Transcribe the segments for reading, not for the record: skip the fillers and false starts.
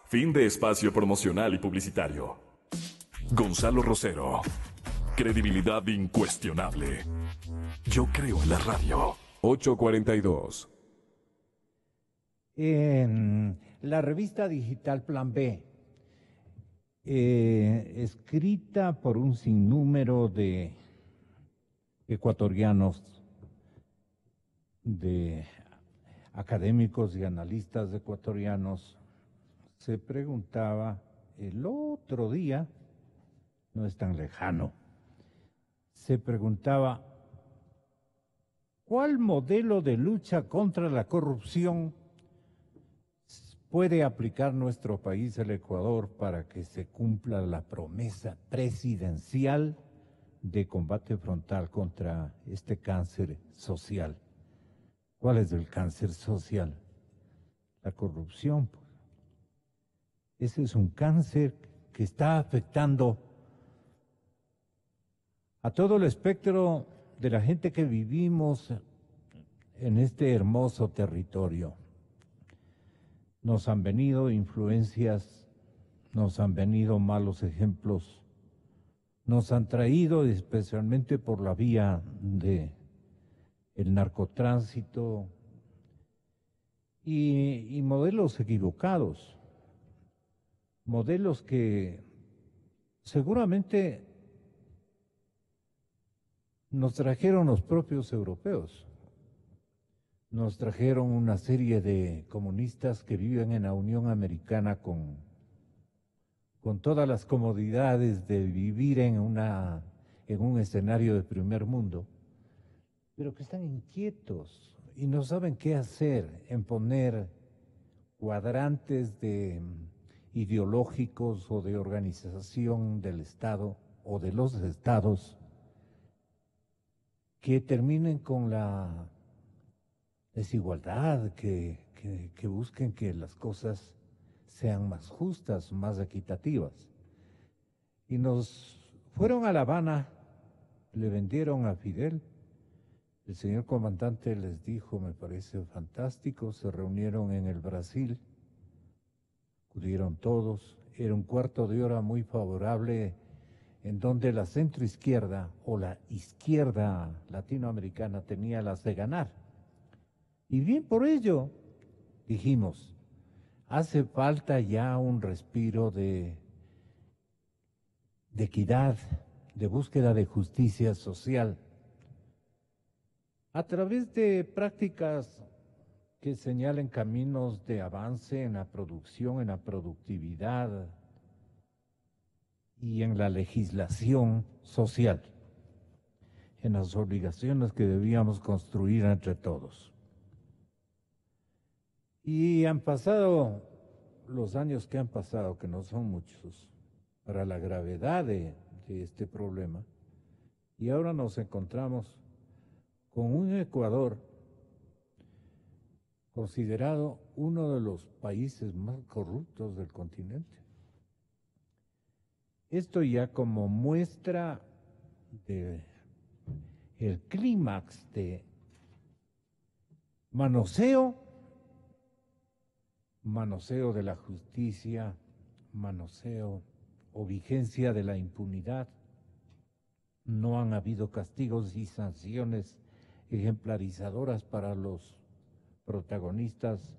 Fin de espacio promocional y publicitario. Gonzalo Rosero. Credibilidad incuestionable. Yo creo en la radio. 842. En la revista digital Plan B, escrita por un sinnúmero de ecuatorianos, de académicos y analistas ecuatorianos, se preguntaba el otro día, no es tan lejano, se preguntaba, ¿cuál modelo de lucha contra la corrupción puede aplicar nuestro país, el Ecuador, para que se cumpla la promesa presidencial de combate frontal contra este cáncer social? ¿Cuál es el cáncer social? La corrupción, pues. Ese es un cáncer que está afectando a todo el espectro de la gente que vivimos en este hermoso territorio. Nos han venido influencias, nos han venido malos ejemplos, nos han traído especialmente por la vía de el narcotránsito y modelos equivocados, modelos que seguramente nos trajeron los propios europeos. Nos trajeron una serie de comunistas que viven en la Unión Americana con todas las comodidades de vivir en un escenario de primer mundo, pero que están inquietos y no saben qué hacer en poner cuadrantes ideológicos o de organización del Estado o de los estados que terminen con la desigualdad, que busquen que las cosas sean más justas, más equitativas. Y nos fueron a La Habana, le vendieron a Fidel. El señor comandante les dijo, me parece fantástico, se reunieron en el Brasil, acudieron todos, era un cuarto de hora muy favorable en donde la centroizquierda o la izquierda latinoamericana tenía las de ganar. Y bien por ello, dijimos, hace falta ya un respiro de equidad, de búsqueda de justicia social, a través de prácticas que señalen caminos de avance en la producción, en la productividad y en la legislación social, en las obligaciones que debíamos construir entre todos. Y han pasado los años que han pasado, que no son muchos, para la gravedad de este problema, y ahora nos encontramos con un Ecuador considerado uno de los países más corruptos del continente. Esto ya como muestra de el clímax de manoseo de la justicia, manoseo o vigencia de la impunidad. No han habido castigos y sanciones ejemplarizadoras para los protagonistas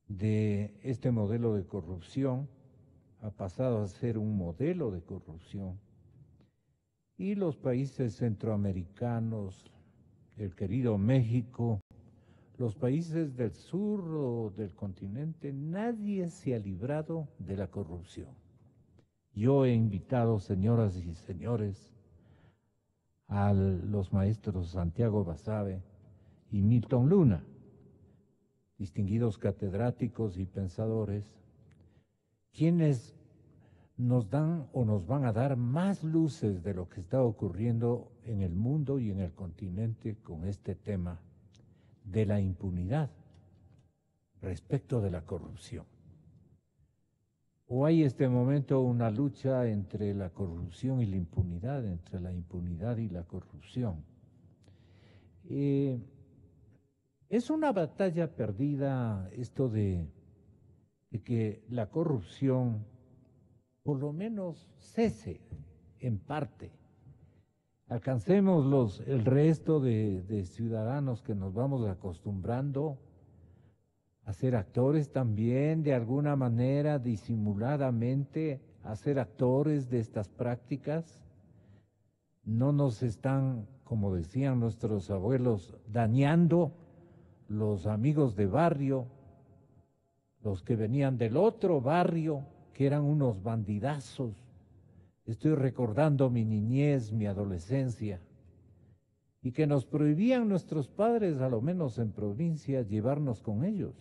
de este modelo de corrupción. Ha pasado a ser un modelo de corrupción. Y los países centroamericanos, el querido México, los países del sur o del continente, nadie se ha librado de la corrupción. Yo he invitado, señoras y señores, a los maestros Santiago Basabe y Milton Luna, distinguidos catedráticos y pensadores, quienes nos dan o nos van a dar más luces de lo que está ocurriendo en el mundo y en el continente con este tema de la impunidad respecto de la corrupción. ¿O hay este momento una lucha entre la corrupción y la impunidad, entre la impunidad y la corrupción? Es una batalla perdida esto de que la corrupción por lo menos cese en parte. Alcancemos el resto de ciudadanos que nos vamos acostumbrando a ser actores también, de alguna manera, disimuladamente, a ser actores de estas prácticas. No nos están, como decían nuestros abuelos, dañando los amigos de barrio, los que venían del otro barrio, que eran unos bandidazos. Estoy recordando mi niñez, mi adolescencia, y que nos prohibían nuestros padres, a lo menos en provincia, llevarnos con ellos,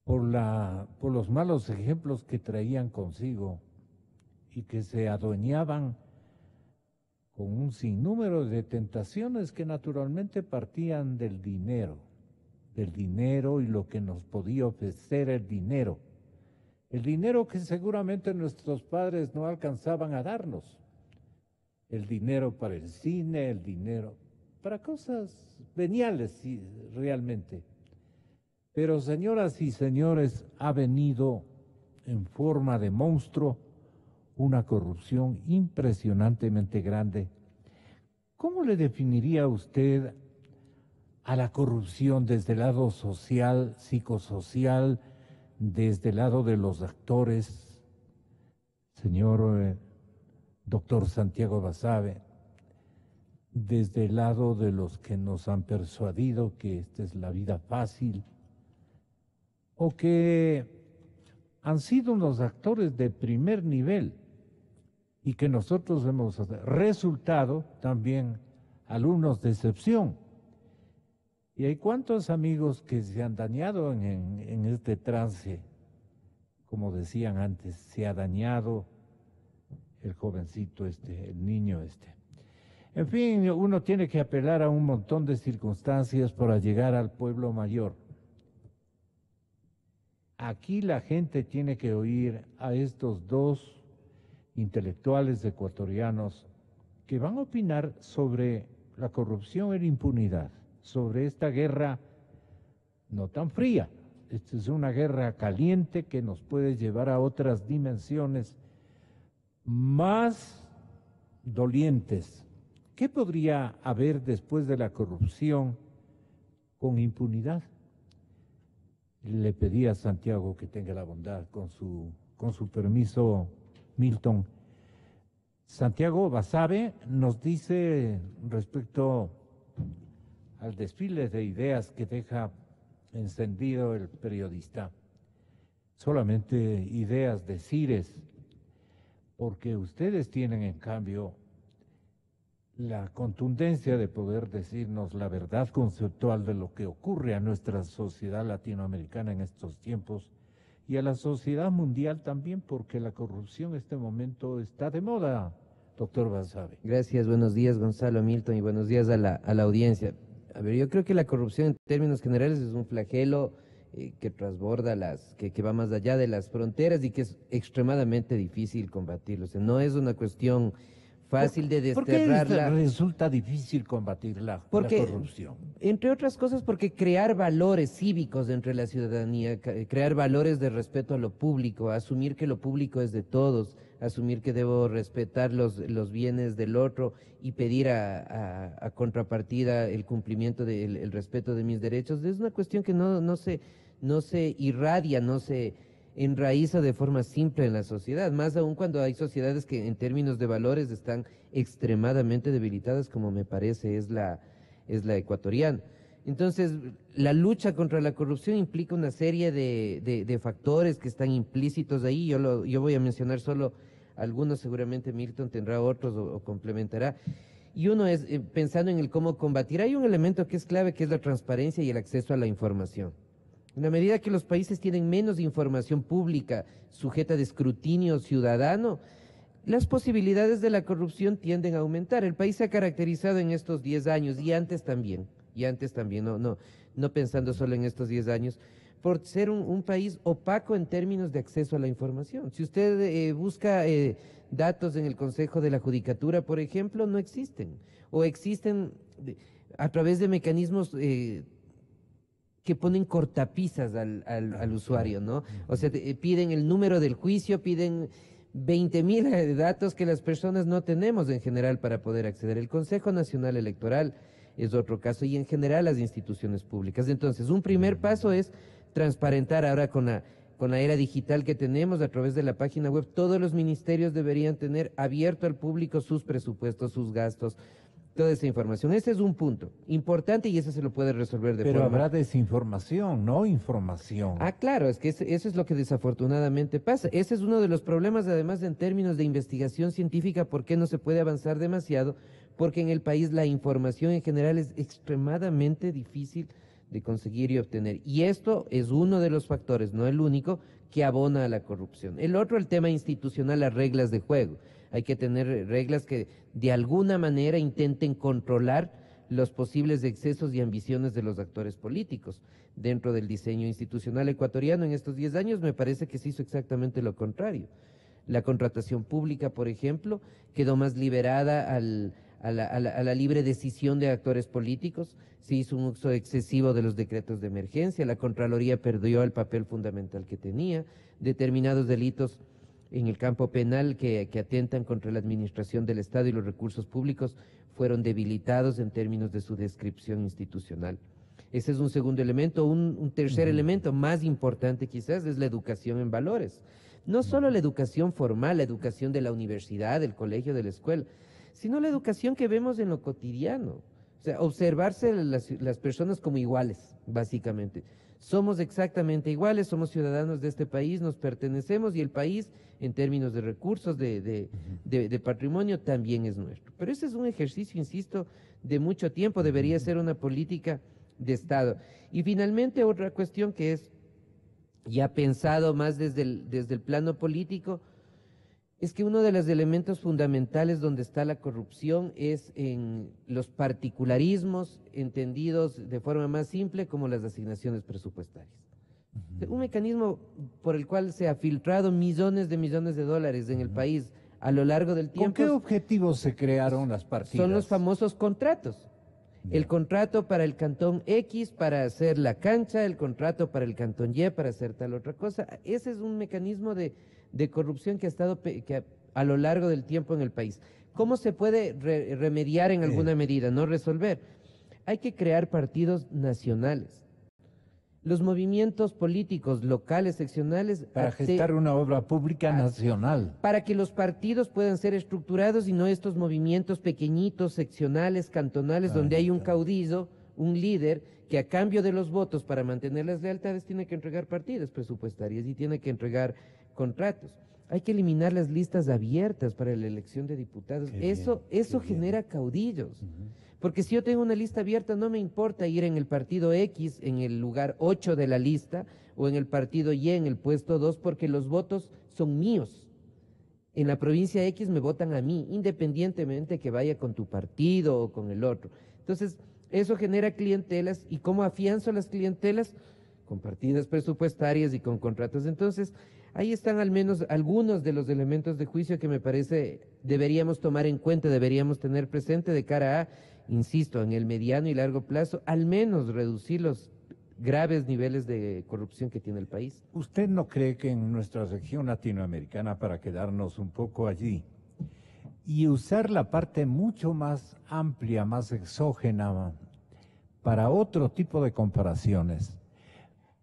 por los malos ejemplos que traían consigo y que se adueñaban con un sinnúmero de tentaciones que naturalmente partían del dinero y lo que nos podía ofrecer el dinero que seguramente nuestros padres no alcanzaban a darnos, el dinero para el cine, el dinero para cosas veniales, sí, realmente. Pero señoras y señores, ha venido en forma de monstruo una corrupción impresionantemente grande. ¿Cómo le definiría usted a la corrupción desde el lado social, psicosocial, desde el lado de los actores, señor doctor Santiago Basabe, desde el lado de los que nos han persuadido que esta es la vida fácil, o que han sido unos actores de primer nivel y que nosotros hemos resultado también alumnos de excepción? Y hay cuántos amigos que se han dañado en este trance, como decían antes, se ha dañado el jovencito el niño En fin, uno tiene que apelar a un montón de circunstancias para llegar al pueblo mayor. Aquí la gente tiene que oír a estos dos intelectuales ecuatorianos que van a opinar sobre la corrupción y la impunidad, sobre esta guerra no tan fría. Esta es una guerra caliente que nos puede llevar a otras dimensiones más dolientes. ¿Qué podría haber después de la corrupción con impunidad? Le pedí a Santiago que tenga la bondad, con su permiso, Milton. Santiago Basabe nos dice respecto al desfile de ideas que deja encendido el periodista, solamente ideas de cires, porque ustedes tienen en cambio la contundencia de poder decirnos la verdad conceptual de lo que ocurre a nuestra sociedad latinoamericana en estos tiempos y a la sociedad mundial también, porque la corrupción en este momento está de moda, doctor Basabe. Gracias, buenos días Gonzalo, Milton, y buenos días a la audiencia. A ver, yo creo que la corrupción en términos generales es un flagelo que transborda que va más allá de las fronteras y que es extremadamente difícil combatirlo. O sea, no es una cuestión fácil de desterrarla. ¿Por qué resulta difícil combatir la corrupción? Entre otras cosas, porque crear valores cívicos entre la ciudadanía, crear valores de respeto a lo público, asumir que lo público es de todos, asumir que debo respetar los bienes del otro y pedir a contrapartida el cumplimiento el respeto de mis derechos, es una cuestión que no se irradia, no se enraiza de forma simple en la sociedad, más aún cuando hay sociedades que en términos de valores están extremadamente debilitadas, como me parece es la ecuatoriana. Entonces, la lucha contra la corrupción implica una serie de factores que están implícitos ahí. Yo voy a mencionar solo algunos, seguramente Milton tendrá otros o complementará. Y uno es, pensando en el cómo combatir, hay un elemento que es clave, que es la transparencia y el acceso a la información. En la medida que los países tienen menos información pública sujeta de escrutinio ciudadano, las posibilidades de la corrupción tienden a aumentar. El país se ha caracterizado en estos 10 años y antes también, no pensando solo en estos 10 años, por ser un país opaco en términos de acceso a la información. Si usted busca datos en el Consejo de la Judicatura, por ejemplo, no existen, o existen a través de mecanismos que ponen cortapisas al usuario, ¿no? O sea, piden el número del juicio, piden 20.000 datos que las personas no tenemos en general para poder acceder. El Consejo Nacional Electoral es otro caso y en general las instituciones públicas. Entonces, un primer paso es transparentar ahora con la era digital que tenemos a través de la página web. Todos los ministerios deberían tener abierto al público sus presupuestos, sus gastos, toda esa información. Ese es un punto importante y eso se lo puede resolver de Pero forma... habrá desinformación, no información. Ah, claro, es que eso es lo que desafortunadamente pasa. Ese es uno de los problemas, además, en términos de investigación científica, por qué no se puede avanzar demasiado, porque en el país la información en general es extremadamente difícil de conseguir y obtener. Y esto es uno de los factores, no el único, que abona a la corrupción. El otro, el tema institucional, las reglas de juego. Hay que tener reglas que de alguna manera intenten controlar los posibles excesos y ambiciones de los actores políticos. Dentro del diseño institucional ecuatoriano en estos 10 años me parece que se hizo exactamente lo contrario. La contratación pública, por ejemplo, quedó más liberada a la libre decisión de actores políticos, se hizo un uso excesivo de los decretos de emergencia, la Contraloría perdió el papel fundamental que tenía, determinados delitos en el campo penal que atentan contra la administración del Estado y los recursos públicos fueron debilitados en términos de su descripción institucional. Ese es un segundo elemento. Un tercer elemento más importante quizás es la educación en valores. No solo la educación formal, la educación de la universidad, del colegio, de la escuela, sino la educación que vemos en lo cotidiano. O sea, observarse las personas como iguales, básicamente. Somos exactamente iguales, somos ciudadanos de este país, nos pertenecemos y el país, en términos de recursos, de patrimonio, también es nuestro. Pero ese es un ejercicio, insisto, de mucho tiempo, debería ser una política de Estado. Y finalmente otra cuestión que es ya pensado más desde el plano político, es que uno de los elementos fundamentales donde está la corrupción es en los particularismos entendidos de forma más simple como las asignaciones presupuestarias. Un mecanismo por el cual se ha filtrado millones de dólares en el país a lo largo del tiempo. ¿Con qué objetivos se crearon las partidas? Son los famosos contratos. El contrato para el cantón X para hacer la cancha, el contrato para el cantón Y para hacer tal otra cosa. Ese es un mecanismo de corrupción que ha estado a lo largo del tiempo en el país. ¿Cómo se puede remediar en alguna medida, no resolver? Hay que crear partidos nacionales. Los movimientos políticos locales, seccionales... Para gestar una obra pública nacional. Para que los partidos puedan ser estructurados y no estos movimientos pequeñitos, seccionales, cantonales, donde hay un caudillo, un líder, que a cambio de los votos para mantener las lealtades tiene que entregar partidas presupuestarias y tiene que entregar contratos. Hay que eliminar las listas abiertas para la elección de diputados. Eso genera caudillos. Porque si yo tengo una lista abierta, no me importa ir en el partido X, en el lugar 8 de la lista, o en el partido Y, en el puesto 2, porque los votos son míos. En la provincia X me votan a mí, independientemente que vaya con tu partido o con el otro. Entonces, eso genera clientelas, ¿y cómo afianzo las clientelas? Con partidas presupuestarias y con contratos. Entonces, ahí están al menos algunos de los elementos de juicio que me parece deberíamos tomar en cuenta, deberíamos tener presente de cara a, insisto, en el mediano y largo plazo, al menos reducir los graves niveles de corrupción que tiene el país. ¿Usted no cree que en nuestra región latinoamericana, para quedarnos un poco allí, y usar la parte mucho más amplia, más exógena, para otro tipo de comparaciones,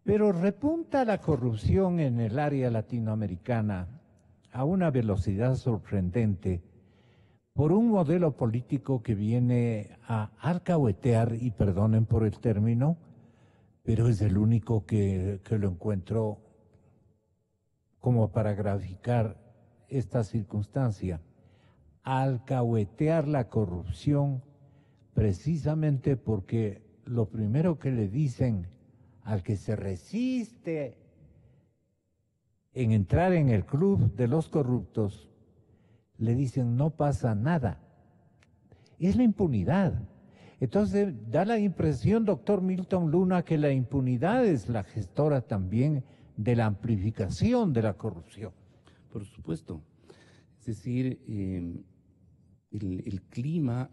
pero repunta la corrupción en el área latinoamericana a una velocidad sorprendente por un modelo político que viene a alcahuetear, y perdonen por el término, pero es el único que lo encuentro como para graficar esta circunstancia, alcahuetear la corrupción precisamente porque lo primero que le dicen al que se resiste en entrar en el club de los corruptos, le dicen no pasa nada. Es la impunidad. Entonces da la impresión, doctor Milton Luna, que la impunidad es la gestora también de la amplificación de la corrupción. Por supuesto. Es decir, el clima,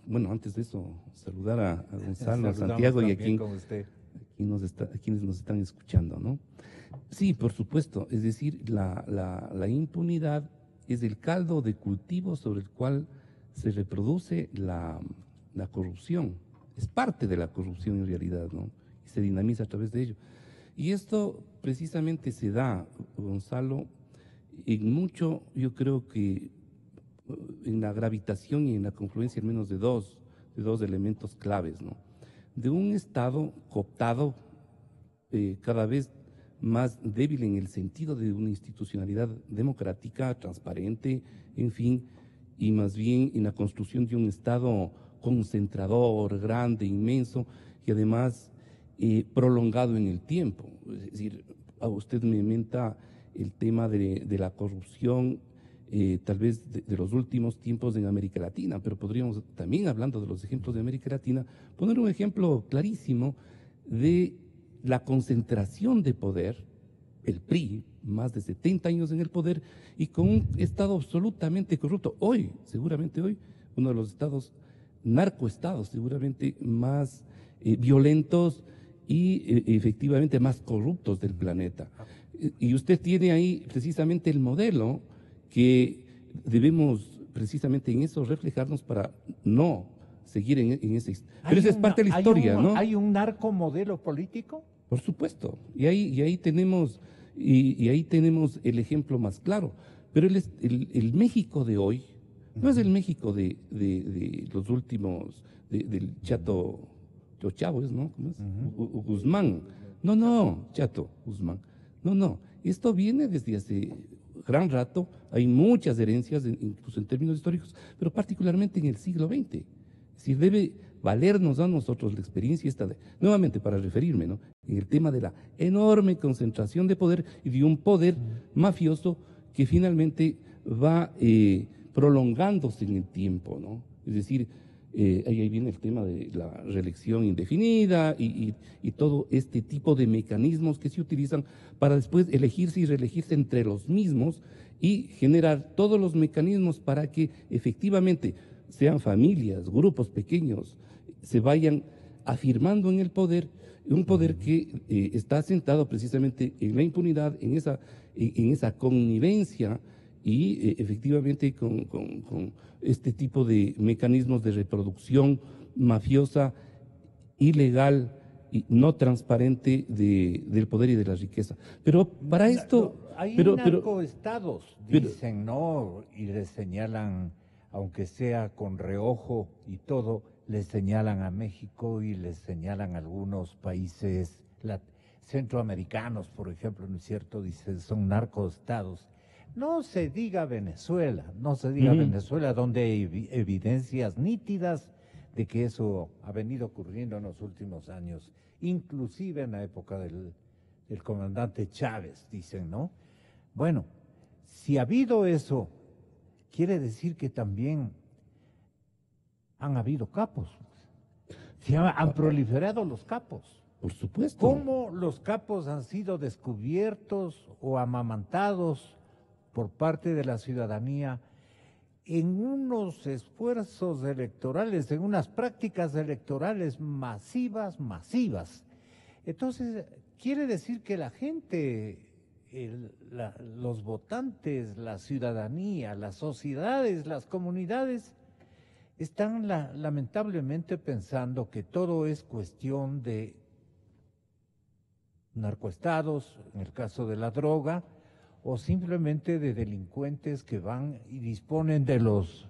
bueno, antes de eso, saludar a Gonzalo, a Santiago y a a quienes nos están escuchando, ¿no? Sí, por supuesto, es decir, la impunidad es el caldo de cultivo sobre el cual se reproduce la corrupción, es parte de la corrupción en realidad, ¿no? Y se dinamiza a través de ello. Y esto precisamente se da, Gonzalo, en mucho, yo creo que en la gravitación y en la confluencia al menos de dos elementos claves, ¿no? De un Estado cooptado, cada vez más débil en el sentido de una institucionalidad democrática, transparente, en fin, y más bien en la construcción de un Estado concentrador, grande, inmenso, y además prolongado en el tiempo. Es decir, a usted me menta el tema de la corrupción, tal vez de los últimos tiempos en América Latina, pero podríamos también, hablando de los ejemplos de América Latina, poner un ejemplo clarísimo de la concentración de poder, el PRI, más de 70 años en el poder y con un Estado absolutamente corrupto. Hoy, seguramente hoy, uno de los estados, narcoestados seguramente más violentos y efectivamente más corruptos del planeta. Y usted tiene ahí precisamente el modelo que debemos precisamente en eso reflejarnos para no seguir en ese. Pero esa es parte de la historia, ¿no? ¿Hay un narcomodelo político? Por supuesto. Y ahí tenemos el ejemplo más claro. Pero el México de hoy no es el México de los últimos, del Chato, los Chavos, ¿no? ¿Cómo es? Guzmán. No, Chato Guzmán. No. Esto viene desde hace gran rato. Hay muchas herencias, incluso en términos históricos, pero particularmente en el siglo XX. Es decir, debe valernos a nosotros la experiencia esta nuevamente para referirme, ¿no? En el tema de la enorme concentración de poder y de un poder mafioso que finalmente va prolongándose en el tiempo, ¿no? Es decir, ahí viene el tema de la reelección indefinida y todo este tipo de mecanismos que se utilizan para después elegirse y reelegirse entre los mismos y generar todos los mecanismos para que efectivamente sean familias, grupos pequeños, se vayan afirmando en el poder, un poder que está asentado precisamente en la impunidad, en esa connivencia y efectivamente con este tipo de mecanismos de reproducción mafiosa, ilegal y no transparente del poder y de la riqueza. Pero para esto... Hay narcoestados, dicen, ¿no? Y les señalan, aunque sea con reojo y todo, les señalan a México y les señalan a algunos países centroamericanos, por ejemplo, ¿no es cierto? Dicen, son narcoestados. No se diga Venezuela, Venezuela, donde hay evidencias nítidas de que eso ha venido ocurriendo en los últimos años, inclusive en la época del comandante Chávez, dicen, ¿no? Bueno, si ha habido eso, quiere decir que también han habido capos, han proliferado los capos. Por supuesto. ¿Cómo los capos han sido descubiertos o amamantados por parte de la ciudadanía en unos esfuerzos electorales, en unas prácticas electorales masivas? Entonces, quiere decir que la gente, los votantes, la ciudadanía, las sociedades, las comunidades, están lamentablemente pensando que todo es cuestión de narcoestados, en el caso de la droga, o simplemente de delincuentes que van y disponen de los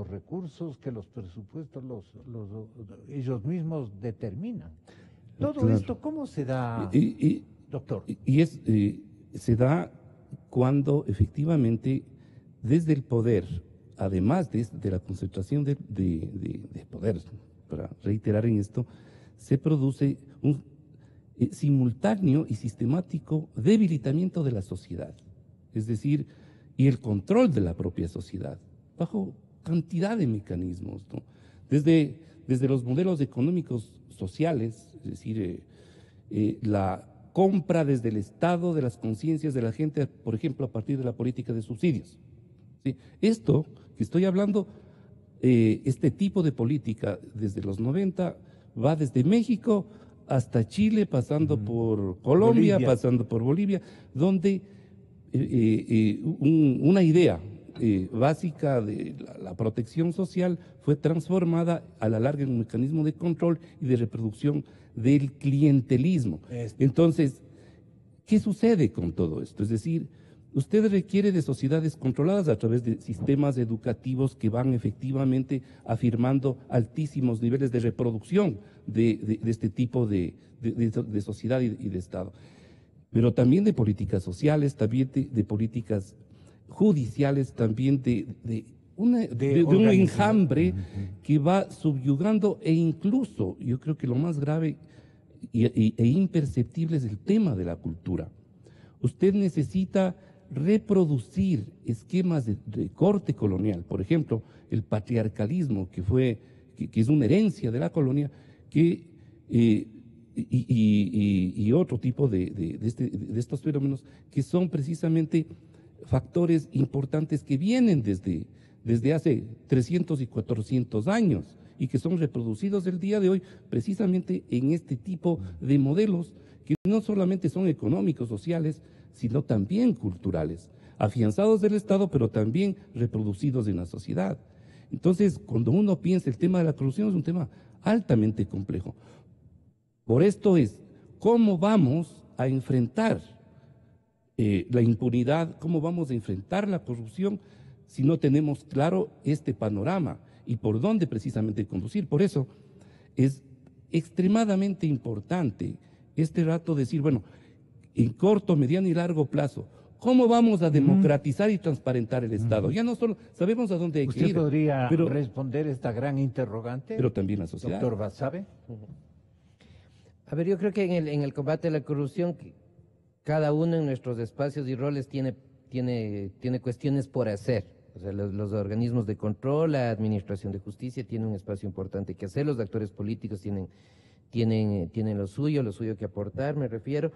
recursos que los presupuestos ellos mismos determinan. Todo claro. esto, ¿cómo se da, doctor? Se da cuando efectivamente desde el poder, además de la concentración de poder, para reiterar en esto, se produce un simultáneo y sistemático debilitamiento de la sociedad, es decir, y el control de la propia sociedad, bajo cantidad de mecanismos, ¿no? Desde los modelos económicos sociales, es decir, la compra desde el Estado de las conciencias de la gente, por ejemplo, a partir de la política de subsidios. ¿Sí? Esto que estoy hablando, este tipo de política desde los 90 va desde México hasta Chile, pasando por Colombia, Bolivia. pasando por Bolivia, donde una idea básica de la protección social fue transformada a la larga en un mecanismo de control y de reproducción del clientelismo. Entonces, ¿qué sucede con todo esto? Es decir, usted requiere de sociedades controladas a través de sistemas educativos que van efectivamente afirmando altísimos niveles de reproducción de este tipo de sociedad y de Estado, pero también de políticas sociales, también de políticas judiciales, también de un enjambre que va subyugando e incluso, yo creo que lo más grave e imperceptible es el tema de la cultura. Usted necesita reproducir esquemas de corte colonial, por ejemplo, el patriarcalismo, que es una herencia de la colonia, y otro tipo de estos fenómenos que son precisamente factores importantes que vienen desde hace 300 y 400 años y que son reproducidos el día de hoy precisamente en este tipo de modelos que no solamente son económicos, sociales, sino también culturales, afianzados del Estado, pero también reproducidos en la sociedad. Entonces, cuando uno piensa el tema de la corrupción es un tema altamente complejo. Por esto ¿cómo vamos a enfrentar la impunidad? ¿Cómo vamos a enfrentar la corrupción si no tenemos claro este panorama y por dónde precisamente conducir? Por eso es extremadamente importante este rato decir, bueno, en corto, mediano y largo plazo, ¿cómo vamos a democratizar y transparentar el Estado? Ya no solo sabemos a dónde hay que ir. ¿Usted podría responder esta gran interrogante? Pero también la sociedad. Doctor Basabe. A ver, yo creo que en el combate a la corrupción, cada uno en nuestros espacios y roles tiene cuestiones por hacer. O sea, los organismos de control, la administración de justicia tiene un espacio importante que hacer, los actores políticos tienen lo suyo que aportar, me refiero.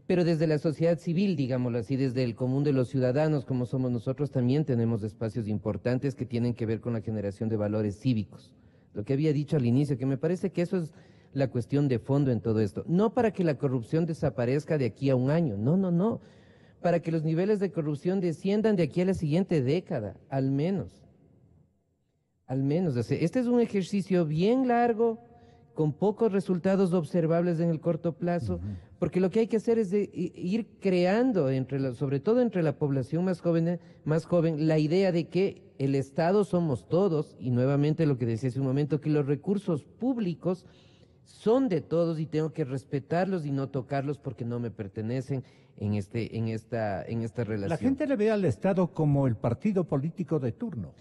Pero desde la sociedad civil, digámoslo así, desde el común de los ciudadanos, como somos nosotros, también tenemos espacios importantes que tienen que ver con la generación de valores cívicos. Lo que había dicho al inicio, que me parece que eso es la cuestión de fondo en todo esto. No para que la corrupción desaparezca de aquí a un año, no. Para que los niveles de corrupción desciendan de aquí a la siguiente década, al menos. O sea, este es un ejercicio bien largo, con pocos resultados observables en el corto plazo, porque lo que hay que hacer es ir creando, sobre todo entre la población más joven, la idea de que el Estado somos todos, y nuevamente lo que decía hace un momento, que los recursos públicos son de todos y tengo que respetarlos y no tocarlos porque no me pertenecen en esta relación. La gente le ve al Estado como el partido político de turno.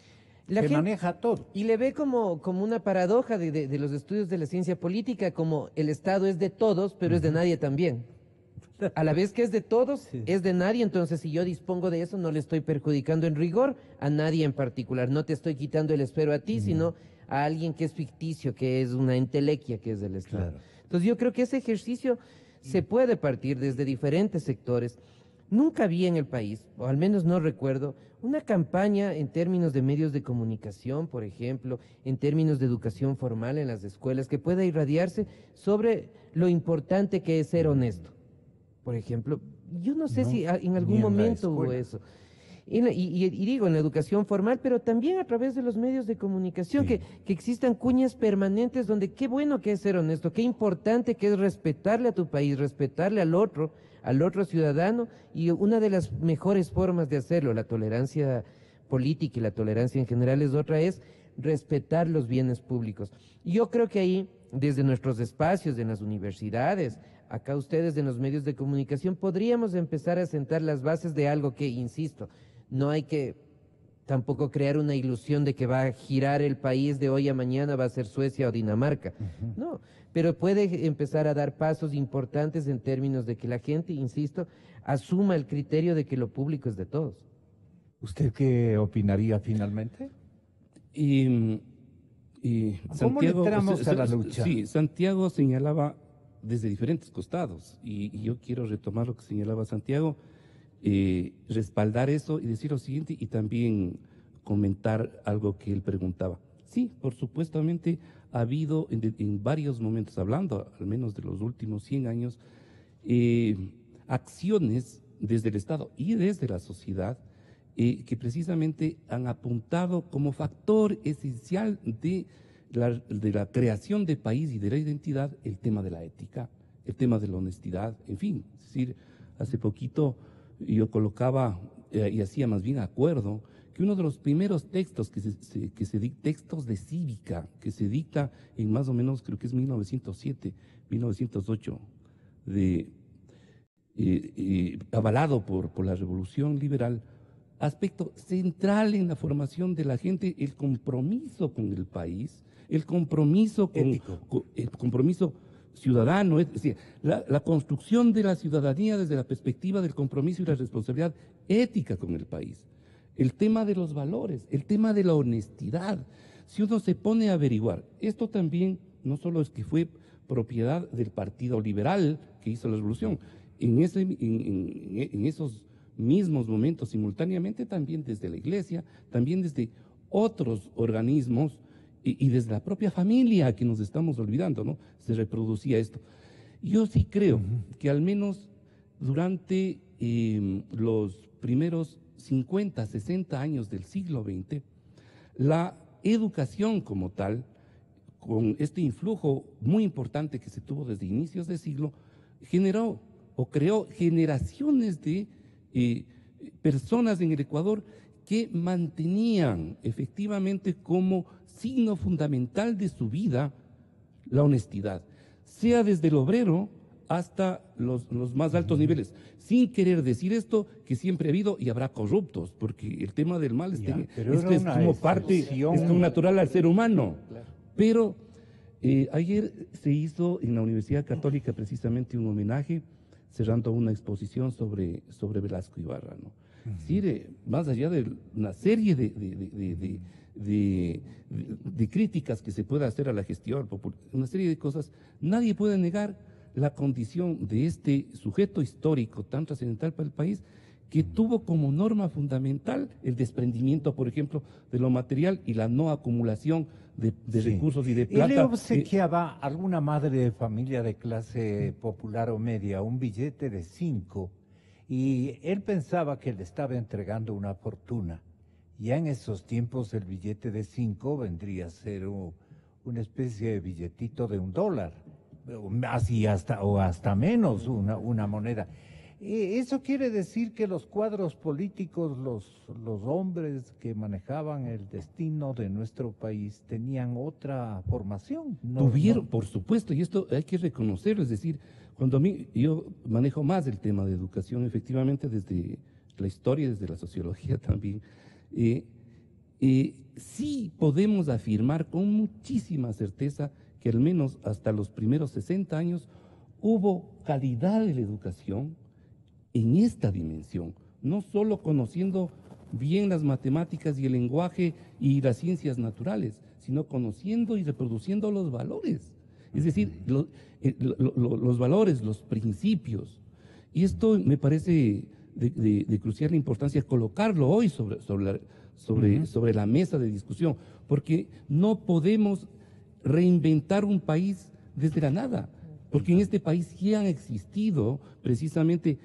Que maneja todo. Y le ve como una paradoja de los estudios de la ciencia política, como el Estado es de todos, pero es de nadie también. A la vez que es de todos, es de nadie, entonces si yo dispongo de eso, no le estoy perjudicando en rigor a nadie en particular. No te estoy quitando el esfero a ti, sino a alguien que es ficticio, que es una entelequia que es del Estado. Claro. Entonces yo creo que ese ejercicio se puede partir desde diferentes sectores. Nunca vi en el país, o al menos no recuerdo, una campaña en términos de medios de comunicación, por ejemplo, en términos de educación formal en las escuelas, que pueda irradiarse sobre lo importante que es ser honesto. Por ejemplo, yo no sé si en algún momento hubo eso. Y digo, en la educación formal, pero también a través de los medios de comunicación, que existan cuñas permanentes donde qué bueno que es ser honesto, qué importante que es respetarle a tu país, respetarle al otro ciudadano, y una de las mejores formas de hacerlo, la tolerancia política y la tolerancia en general es otra, es respetar los bienes públicos. Yo creo que ahí, desde nuestros espacios, en las universidades, acá ustedes en los medios de comunicación, podríamos empezar a sentar las bases de algo que, insisto, no hay que tampoco crear una ilusión de que va a girar el país de hoy a mañana, va a ser Suecia o Dinamarca. No, pero puede empezar a dar pasos importantes en términos de que la gente, insisto, asuma el criterio de que lo público es de todos. ¿Usted qué opinaría finalmente? ¿Cómo Santiago, le entramos a la lucha? Sí, Santiago señalaba desde diferentes costados, y yo quiero retomar lo que señalaba Santiago, respaldar eso y decir lo siguiente, y también comentar algo que él preguntaba. Sí, por supuestamente ha habido en varios momentos, hablando al menos de los últimos 100 años, acciones desde el Estado y desde la sociedad que precisamente han apuntado como factor esencial de la creación de país y de la identidad el tema de la ética, el tema de la honestidad, en fin. Es decir, hace poquito yo colocaba y hacía más bien acuerdo que uno de los primeros textos textos de cívica que se dicta en más o menos, creo que es 1907, 1908, avalado por la Revolución Liberal, aspecto central en la formación de la gente, el compromiso con el país, el compromiso el compromiso ciudadano, es decir, la construcción de la ciudadanía desde la perspectiva del compromiso y la responsabilidad ética con el país. El tema de los valores, el tema de la honestidad. Si uno se pone a averiguar, esto también no solo es que fue propiedad del Partido Liberal que hizo la revolución, en esos mismos momentos, simultáneamente también desde la Iglesia, también desde otros organismos y desde la propia familia que nos estamos olvidando, ¿no? Se reproducía esto. Yo sí creo que al menos durante los primeros 50, 60 años del siglo XX, la educación como tal, con este influjo muy importante que se tuvo desde inicios de siglo, generó o creó generaciones de personas en el Ecuador que mantenían efectivamente como signo fundamental de su vida la honestidad, sea desde el obrero hasta los más altos niveles, sin querer decir esto que siempre ha habido y habrá corruptos, porque el tema del mal es como parte, es como natural al ser humano. Claro. Pero ayer se hizo en la Universidad Católica precisamente un homenaje, cerrando una exposición sobre Velasco Ibarra, ¿no? Es decir, más allá de una serie de críticas que se pueda hacer a la gestión, una serie de cosas, nadie puede negar la condición de este sujeto histórico tan trascendental para el país, que tuvo como norma fundamental el desprendimiento, por ejemplo, de lo material y la no acumulación de recursos y de plata. Y le obsequiaba a alguna madre de familia de clase popular o media un billete de 5, y él pensaba que le estaba entregando una fortuna. Ya en esos tiempos el billete de 5 vendría a ser una especie de billetito de $1, así hasta menos, una moneda. Eso quiere decir que los cuadros políticos, los hombres que manejaban el destino de nuestro país tenían otra formación. Tuvieron, por supuesto, y esto hay que reconocerlo, es decir, cuando yo manejo más el tema de educación, efectivamente, desde la historia, desde la sociología también, sí podemos afirmar con muchísima certeza que al menos hasta los primeros 60 años hubo calidad de la educación en esta dimensión, no solo conociendo bien las matemáticas y el lenguaje y las ciencias naturales, sino conociendo y reproduciendo los valores, es decir, los valores, los principios. Y esto me parece de crucial importancia colocarlo hoy sobre la mesa de discusión, porque no podemos reinventar un país desde la nada, porque en este país sí han existido precisamente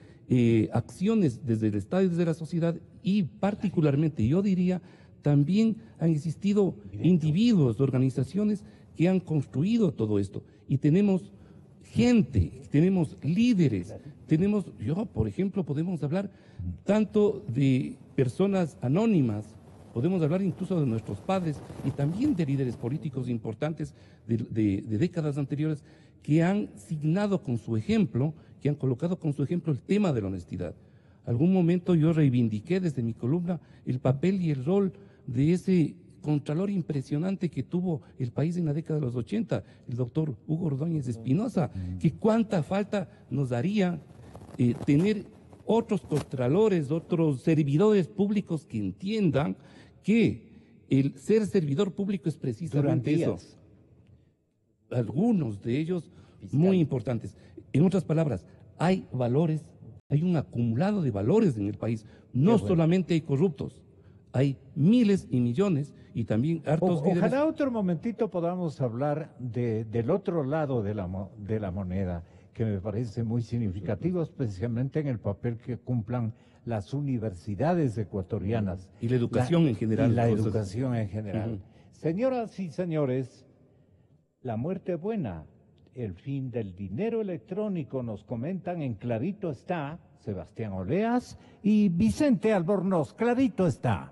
acciones desde el Estado y desde la sociedad, y particularmente yo diría también han existido individuos, organizaciones que han construido todo esto, y tenemos gente, tenemos líderes, por ejemplo, podemos hablar tanto de personas anónimas, podemos hablar incluso de nuestros padres y también de líderes políticos importantes de décadas anteriores que han signado con su ejemplo, que han colocado con su ejemplo el tema de la honestidad. Algún momento yo reivindiqué desde mi columna el papel y el rol de ese contralor impresionante que tuvo el país en la década de los 80, el doctor Hugo Ordóñez Espinosa, que cuánta falta nos daría tener otros contralores, otros servidores públicos que entiendan que el ser servidor público es precisamente eso. Algunos de ellos muy importantes. En otras palabras, hay valores, hay un acumulado de valores en el país. No solamente hay corruptos, hay miles y millones y también hartos víveres. Ojalá otro momentito podamos hablar del otro lado de la moneda, que me parece muy significativo, especialmente en el papel que cumplan las universidades ecuatorianas. Y la educación en general. Y la educación en general. Señoras y señores, la muerte buena, el fin del dinero electrónico, nos comentan en Clarito Está, Sebastián Oleas y Vicente Albornoz. Clarito Está.